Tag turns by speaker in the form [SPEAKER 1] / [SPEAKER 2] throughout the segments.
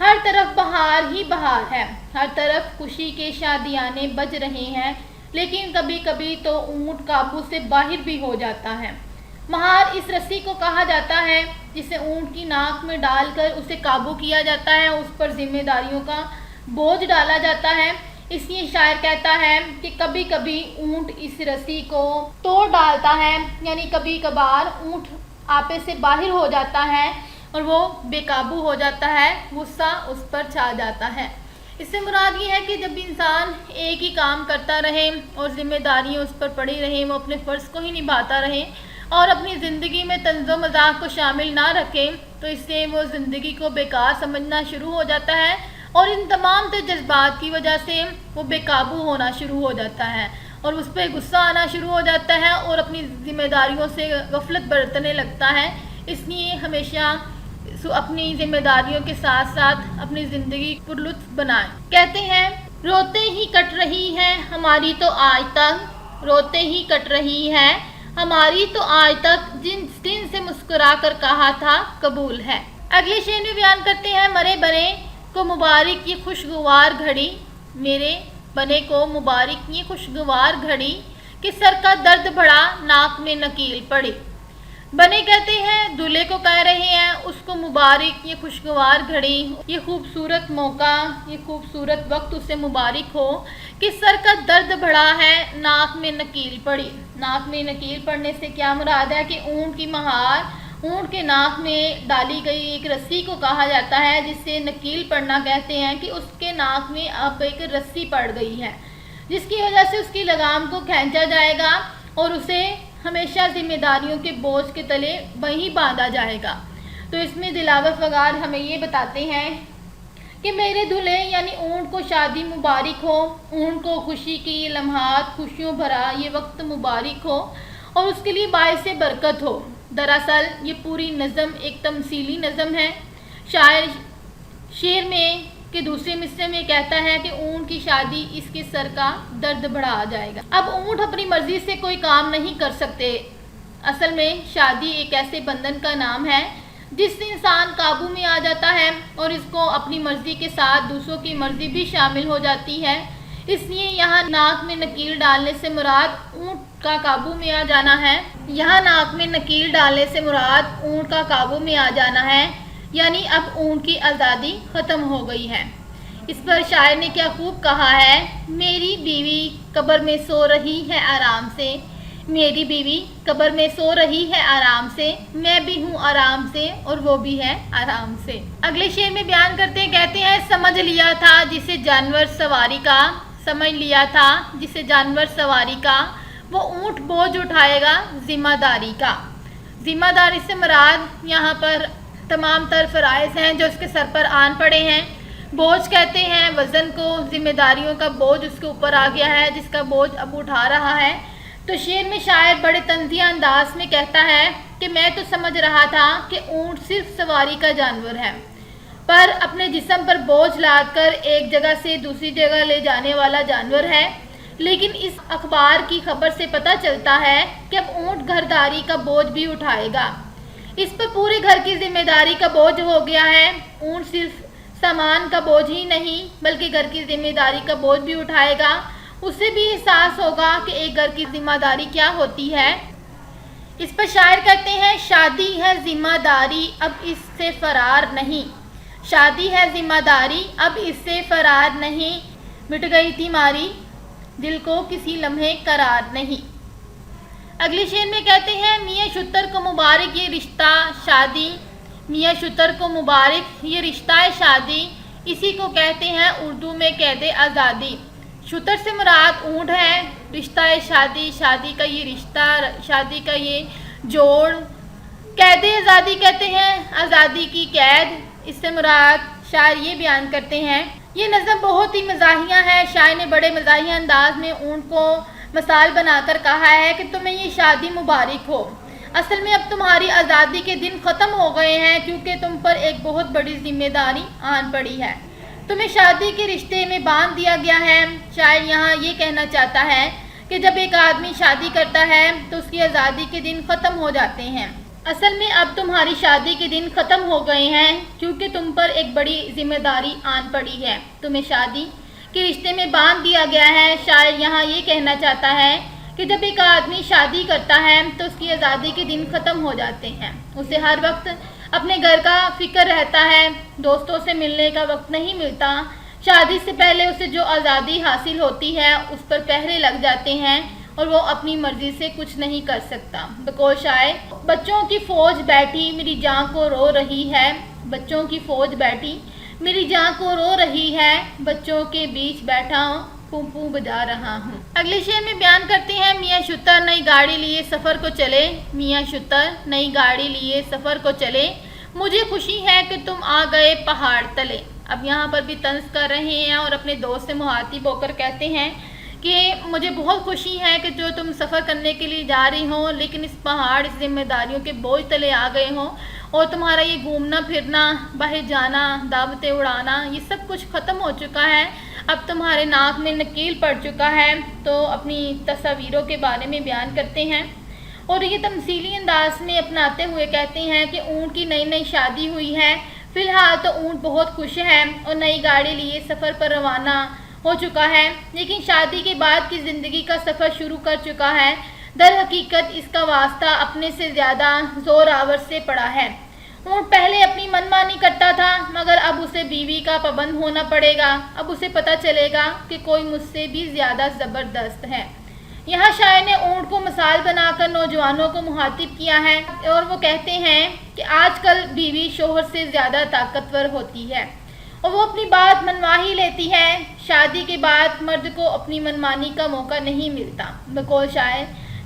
[SPEAKER 1] ہر طرف بہار ہی بہار ہے، ہر طرف خوشی کے شادیانے بج رہے ہیں، لیکن کبھی کبھی تو اونٹ قابو سے باہر بھی ہو جاتا ہے۔ مہار اس رسی کو کہا جاتا ہے جسے اونٹ کی ناک میں ڈال کر اسے قابو کیا جاتا ہے، اس پر ذمہ داریوں کا بوجھ ڈالا جاتا ہے۔ اس لیے شاعر کہتا ہے کہ کبھی کبھی اونٹ اس رسی کو توڑ ڈالتا ہے، یعنی کبھی کبھار اونٹ آپے سے باہر ہو جاتا ہے اور وہ بے قابو ہو جاتا ہے، غصہ اس پر چھا جاتا ہے۔ اس سے مراد یہ ہے کہ جب انسان ایک ہی کام کرتا رہے اور ذمہ داریاں اس پر پڑی رہیں، وہ اپنے فرض کو ہی نبھاتا رہے اور اپنی زندگی میں طنز و مزاح کو شامل نہ رکھے، تو اس سے وہ زندگی کو بیکار سمجھنا شروع ہو جاتا ہے اور ان تمام تر جذبات کی وجہ سے وہ بے قابو ہونا شروع ہو جاتا ہے اور اس پہ غصہ آنا شروع ہو جاتا ہے اور اپنی ذمہ داریوں سے غفلت برتنے لگتا ہے۔ اس لیے ہمیشہ اپنی ذمہ داریوں کے ساتھ ساتھ اپنی زندگی پر لطف بنائیں۔ کہتے ہیں روتے ہی کٹ رہی ہے ہماری تو آج تک، روتے ہی کٹ رہی ہے ہماری تو آج تک، جس دن سے مسکرا کر کہا تھا قبول ہے۔ اگلے شعر میں بیان کرتے ہیں مرے بنے کو مبارک یہ خوشگوار گھڑی، میرے بنے کو مبارک یہ خوشگوار گھڑی، کہ سر کا درد بڑھا ناک میں نکیل پڑی۔ بنے کہتے ہیں دولہے کو کہہ رہے ہیں اس کو مبارک یہ خوشگوار گھڑی، یہ خوبصورت موقع، یہ خوبصورت وقت اسے مبارک ہو کہ سر کا درد بڑھا ہے ناک میں نکیل پڑی۔ ناک میں نکیل پڑنے سے کیا مراد ہے کہ اونٹ کی مہار، اونٹ کے ناک میں ڈالی گئی ایک رسی کو کہا جاتا ہے، جس سے نکیل پڑنا کہتے ہیں کہ اس کے ناک میں اب ایک رسی پڑ گئی ہے، جس کی وجہ سے اس کی لگام کو کھینچا جائے گا اور اسے ہمیشہ ذمہ داریوں کے بوجھ کے تلے وہیں باندھا جائے گا۔ تو اس میں دلاور فغار ہمیں یہ بتاتے ہیں کہ میرے دولہے یعنی اونٹ کو شادی مبارک ہو، اونٹ کو خوشی کی یہ لمحات، خوشیوں بھرا یہ وقت مبارک ہو اور اس کے لیے باعث برکت ہو۔ دراصل یہ پوری نظم ایک تمثیلی نظم ہے۔ شاعر شعر میں کہ دوسرے مصرعے میں کہتا ہے کہ اونٹ کی شادی اس کے سر کا درد بڑھا جائے گا۔ اب اونٹ اپنی مرضی سے کوئی کام نہیں کر سکتے۔ اصل میں شادی ایک ایسے بندھن کا نام ہے جس سے انسان قابو میں آ جاتا ہے اور اس کو اپنی مرضی کے ساتھ دوسروں کی مرضی بھی شامل ہو جاتی ہے۔ اس لیے یہاں ناک میں نکیل ڈالنے سے مراد اونٹ کا قابو میں آ جانا ہے۔ یہاں ناک میں نکیل ڈالنے سے مراد اونٹ کا قابو میں آ جانا ہے، یعنی اب اونٹ کی آزادی ختم ہو گئی ہے۔ اس پر شاعر نے کیا خوب کہا ہے، میری بیوی قبر میں سو رہی ہے آرام سے، میری بیوی قبر میں سو رہی ہے آرام سے، میں بھی ہوں آرام سے اور وہ بھی ہے آرام سے۔ اگلے شعر میں بیان کرتے ہیں، کہتے ہیں سمجھ لیا تھا جسے جانور سواری کا، سمجھ لیا تھا جسے جانور سواری کا، وہ اونٹ بوجھ اٹھائے گا ذمہ داری کا۔ ذمہ داری سے مراد یہاں پر تمام تر فرائض ہیں جو اس کے سر پر آن پڑے ہیں۔ بوجھ کہتے ہیں وزن کو، ذمہ داریوں کا بوجھ اس کے اوپر آ گیا ہے جس کا بوجھ اب اٹھا رہا ہے۔ تو شعر میں شاعر بڑے طنزیہ انداز میں کہتا ہے کہ میں تو سمجھ رہا تھا کہ اونٹ صرف سواری کا جانور ہے، پر اپنے جسم پر بوجھ لاد کر ایک جگہ سے دوسری جگہ لے جانے والا جانور ہے، لیکن اس اخبار کی خبر سے پتہ چلتا ہے کہ اب اونٹ گھرداری کا بوجھ بھی اٹھائے گا۔ اس پر پورے گھر کی ذمہ داری کا بوجھ ہو گیا ہے۔ اونٹ صرف سامان کا بوجھ ہی نہیں بلکہ گھر کی ذمہ داری کا بوجھ بھی اٹھائے گا۔ اسے بھی احساس ہوگا کہ ایک گھر کی ذمہ داری کیا ہوتی ہے۔ اس پر شاعر کہتے ہیں شادی ہے ذمہ داری اب اس سے فرار نہیں، شادی ہے ذمہ داری اب اس سے فرار نہیں، مٹ گئی تھی ماری دل کو کسی لمحے قرار نہیں۔ اگلی شعر میں کہتے ہیں میاں شتر کو مبارک یہ رشتہ شادی، میاں شتر کو مبارک یہ رشتہ شادی، اسی کو کہتے ہیں اردو میں قید آزادی۔ شتر سے مراد اونٹ ہے، رشتہ شادی، شادی کا یہ رشتہ، شادی کا یہ جوڑ، قید آزادی کہتے ہیں آزادی کی قید۔ اس سے مراد شاعر یہ بیان کرتے ہیں، یہ نظم بہت ہی مزاحیہ ہے۔ شاعر نے بڑے مزاحیہ انداز میں اونٹ کو مثال بنا کر کہا ہے کہ تمہیں یہ شادی مبارک ہو، اصل میں اب تمہاری آزادی کے دن ختم ہو گئے ہیں کیونکہ تم پر ایک بہت بڑی ذمہ داری آن پڑی ہے، تمہیں شادی کے رشتے میں باندھ دیا گیا ہے۔ شاعر یہاں یہ کہنا چاہتا ہے کہ جب ایک آدمی شادی کرتا ہے تو اس کی آزادی کے دن ختم ہو جاتے ہیں، اصل میں اب تمہاری شادی کے دن ختم ہو گئے ہیں کیونکہ تم پر ایک بڑی ذمہ داری آن پڑی ہے. تمہیں شادی کے رشتے میں باندھ دیا گیا ہے. شاعر یہاں یہ کہنا چاہتا ہے کہ جب ایک آدمی شادی کرتا ہے تو اس کی آزادی کے دن ختم ہو جاتے ہیں. اسے ہر وقت اپنے گھر کا فکر رہتا ہے, دوستوں سے ملنے کا وقت نہیں ملتا. شادی سے پہلے اسے جو آزادی حاصل ہوتی ہے اس پر پہرے لگ جاتے ہیں اور وہ اپنی مرضی سے کچھ نہیں کر سکتا. بقول شاعر, بچوں کی فوج بیٹھی میری جان کو رو رہی ہے. بچوں کی فوج بیٹھی میری جان کو رو رہی ہے. بچوں کے بیچ بیٹھا پوں پوں بجا رہا ہوں. اگلے شعر میں بیان کرتے ہیں, میاں شتر نئی گاڑی لیے سفر کو چلے. میاں شتر نئی گاڑی لیے سفر کو چلے. مجھے خوشی ہے کہ تم آ گئے پہاڑ تلے. اب یہاں پر بھی طنز کر رہے ہیں اور اپنے دوست سے مخاطب ہو کر کہتے ہیں کہ مجھے بہت خوشی ہے کہ جو تم سفر کرنے کے لیے جا رہی ہو لیکن اس پہاڑ, اس ذمہ داریوں کے بوجھ تلے آ گئے ہو اور تمہارا یہ گھومنا پھرنا, باہر جانا, دعوتیں اڑانا, یہ سب کچھ ختم ہو چکا ہے. اب تمہارے ناک میں نکیل پڑ چکا ہے. تو اپنی تصاویروں کے بارے میں بیان کرتے ہیں اور یہ تمثیلی انداز میں اپناتے ہوئے کہتے ہیں کہ اونٹ کی نئی نئی شادی ہوئی ہے. فی الحال تو اونٹ بہت خوش ہے اور نئی گاڑی لیے سفر پر روانہ ہو چکا ہے, لیکن شادی کے بعد کی زندگی کا سفر شروع کر چکا ہے. در حقیقت اس کا واسطہ اپنے سے زیادہ زور آور سے پڑا ہے. اونٹ پہلے اپنی من مانی کرتا تھا مگر اب اسے بیوی کا پابند ہونا پڑے گا. اب اسے پتہ چلے گا کہ کوئی مجھ سے بھی زیادہ زبردست ہے. یہاں شاعر نے اونٹ کو مثال بنا کر نوجوانوں کو مخاطب کیا ہے اور وہ کہتے ہیں کہ آج کل بیوی شوہر سے زیادہ طاقتور ہوتی ہے اور وہ اپنی بات منوا ہی لیتی ہے. شادی کے بعد مرد کو اپنی منمانی کا موقع نہیں ملتا. بقول شاعر,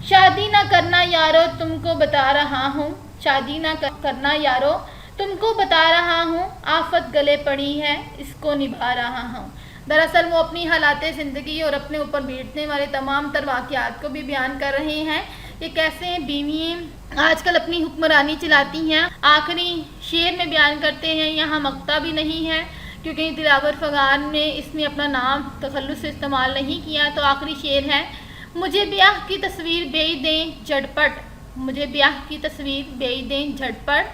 [SPEAKER 1] شادی نہ کرنا یارو تم کو بتا رہا ہوں. شادی نہ کرنا یارو تم کو بتا رہا ہوں. آفت گلے پڑی ہے اس کو نبھا رہا ہوں. دراصل وہ اپنی حالات زندگی اور اپنے اوپر بیٹنے والے تمام تر واقعات کو بھی بیان کر رہے ہیں کہ کیسے بیوییں آج کل اپنی حکمرانی چلاتی ہیں. آخری شعر میں بیان کرتے ہیں, یہاں مقطع بھی نہیں ہے کیونکہ دلاور فغان نے اس میں اپنا نام تخلص سے استعمال نہیں کیا. تو آخری شعر ہے, مجھے بیاہ کی تصویر بھیج دیں جھٹپٹ. مجھے بیاہ کی تصویر بھیج دیں جھٹپٹ.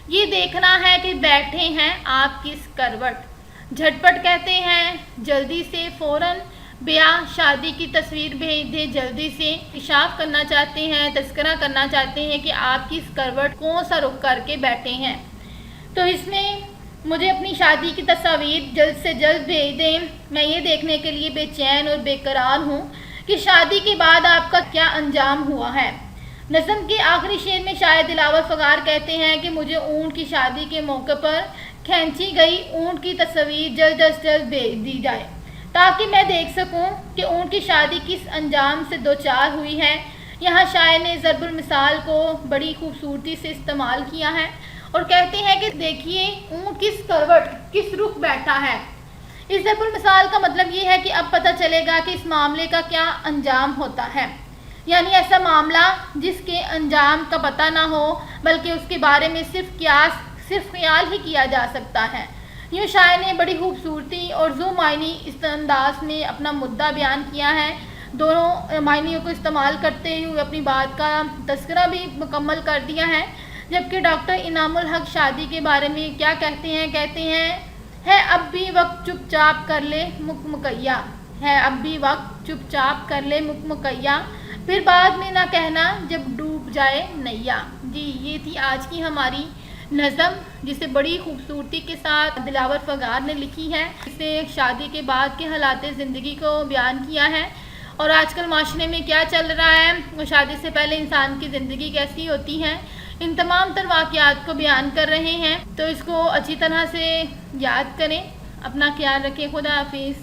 [SPEAKER 1] یہ دیکھنا ہے کہ بیٹھے ہیں آپ کس کروٹ. جھٹپٹ کہتے ہیں جلدی سے, فوراً. بیاہ شادی کی تصویر بھیج دیں جلدی سے. انکشاف کرنا چاہتے ہیں, تذکرہ کرنا چاہتے ہیں کہ آپ کس کروٹ کون سا رخ کر کے بیٹھے ہیں. تو اس میں مجھے اپنی شادی کی تصاویر جلد سے جلد بھیج دیں. میں یہ دیکھنے کے لیے بے چین اور بے قرار ہوں کہ شادی کے بعد آپ کا کیا انجام ہوا ہے. نظم کے آخری شعر میں شاعر دلاور فغار کہتے ہیں کہ مجھے اونٹ کی شادی کے موقع پر کھینچی گئی اونٹ کی تصویر جلد از جلد بھیج دی جائے تاکہ میں دیکھ سکوں کہ اونٹ کی شادی کس انجام سے دوچار ہوئی ہے. یہاں شاعر نے ضرب المثال کو بڑی خوبصورتی سے استعمال کیا ہے اور کہتے ہیں کہ دیکھیے اونٹ کس کروٹ, کس رخ بیٹھا ہے. اس ضرب المثال کا مطلب یہ ہے کہ اب پتہ چلے گا کہ اس معاملے کا کیا انجام ہوتا ہے. یعنی ایسا معاملہ جس کے انجام کا پتہ نہ ہو بلکہ اس کے بارے میں صرف خیال ہی کیا جا سکتا ہے. یوں شاعر نے بڑی خوبصورتی اور ذو معنی اس انداز میں اپنا مدعا بیان کیا ہے. دونوں معنیوں کو استعمال کرتے ہوئے اپنی بات کا تذکرہ بھی مکمل کر دیا ہے. جبکہ ڈاکٹر انعام الحق شادی کے بارے میں کیا کہتے ہیں ہے اب بھی وقت چپ چاپ کر لے مکمکیا. ہے اب بھی وقت چپ چاپ کر لے مکمکیا, پھر بعد میں نہ کہنا جب ڈوب جائے نیا. جی یہ تھی آج کی ہماری نظم جسے بڑی خوبصورتی کے ساتھ دلاور فغار نے لکھی ہے. اسے شادی کے بعد کے حالات زندگی کو بیان کیا ہے اور آج کل معاشرے میں کیا چل رہا ہے, وہ شادی سے پہلے انسان کی زندگی کیسی ہوتی ہے, ان تمام تر واقعات کو بیان کر رہے ہیں. تو اس کو اچھی طرح سے یاد کریں. اپنا خیال رکھیں. خدا حافظ.